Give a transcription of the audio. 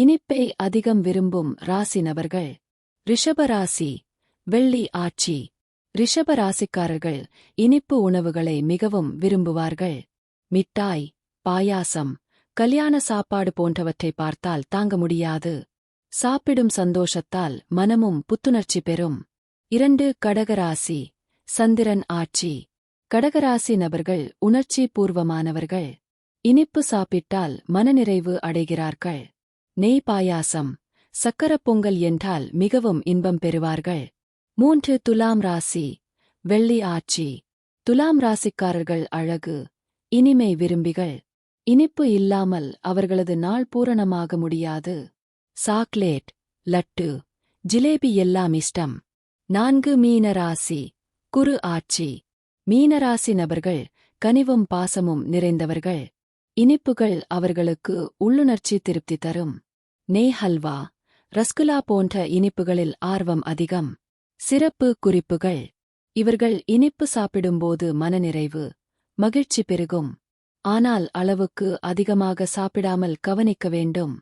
இனிப்பை அதிகம் விரும்பும் ராசி நபர்கள். ரிஷபராசி. வெள்ளி ஆட்சி. ரிஷபராசிக்காரர்கள் இனிப்பு உணவுகளை மிகவும் விரும்புவார்கள். மிட்டாய், பாயாசம், கல்யாண சாப்பாடு போன்றவற்றை பார்த்தால் தாங்க முடியாது. சாப்பிடும் சந்தோஷத்தால் மனமும் புத்துணர்ச்சி பெறும். 2. கடகராசி. சந்திரன் ஆட்சி. கடகராசி நபர்கள் உணர்ச்சி பூர்வமானவர்கள். இனிப்பு சாப்பிட்டால் மனநிறைவு அடைகிறார்கள். நெய் பாயாசம், சக்கரப் பொங்கல் என்றால் மிகவும் இன்பம் பெறுவார்கள். 3. துலாம் ராசி. வெள்ளி ஆட்சி. துலாம் ராசிக்காரர்கள் அழகு, இனிமை விரும்பிகள். இனிப்பு இல்லாமல் அவர்களது நாள் பூரணமாக முடியாது. சாக்லேட், லட்டு, ஜிலேபி எல்லாம் இஷ்டம். 4. மீனராசி. குரு ஆட்சி. மீனராசி நபர்கள் கனிவும் பாசமும் நிறைந்தவர்கள். இனிப்புகள் அவர்களுக்கு உள்ளுணர்ச்சி திருப்தி தரும். நெய் ஹல்வா, ரஸ்குலா போன்ற இனிப்புகளில் ஆர்வம் அதிகம். சிறப்பு குறிப்புகள். இவர்கள் இனிப்பு சாப்பிடும்போது மனநிறைவு, மகிழ்ச்சி பெருகும். ஆனால் அளவுக்கு அதிகமாக சாப்பிடாமல் கவனிக்க வேண்டும்.